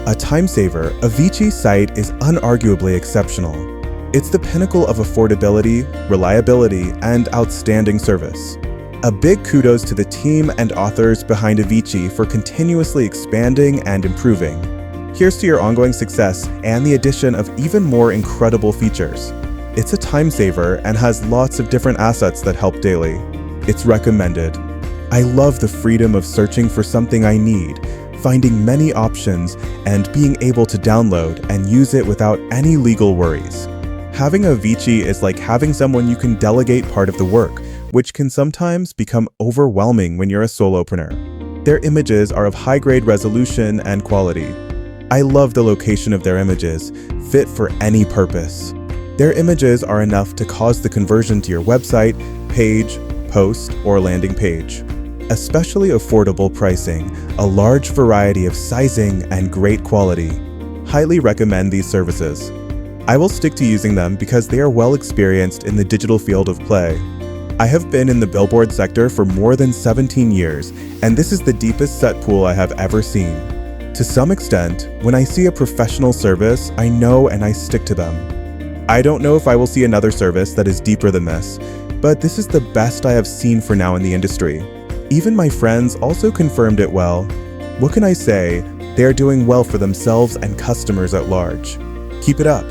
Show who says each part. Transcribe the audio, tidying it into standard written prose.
Speaker 1: A time saver, Avicii site is unarguably exceptional. It's the pinnacle of affordability, reliability, and outstanding service. A big kudos to the team and authors behind Avicii for continuously expanding and improving. Here's to your ongoing success and the addition of even more incredible features. It's a time saver and has lots of different assets that help daily. It's recommended. I love the freedom of searching for something I need, finding many options, and being able to download and use it without any legal worries. Having Avicii is like having someone you can delegate part of the work, which can sometimes become overwhelming when you're a solopreneur. Their images are of high-grade resolution and quality. I love the location of their images, fit for any purpose. Their images are enough to cause the conversion to your website, page, post, or landing page. Especially affordable pricing, a large variety of sizing, and great quality. Highly recommend these services. I will stick to using them because they are well experienced in the digital field of play. I have been in the billboard sector for more than 17 years, and this is the deepest set pool I have ever seen. To some extent, when I see a professional service, I know and I stick to them. I don't know if I will see another service that is deeper than this, but this is the best I have seen for now in the industry. Even my friends also confirmed it well. What can I say? They are doing well for themselves and customers at large. Keep it up.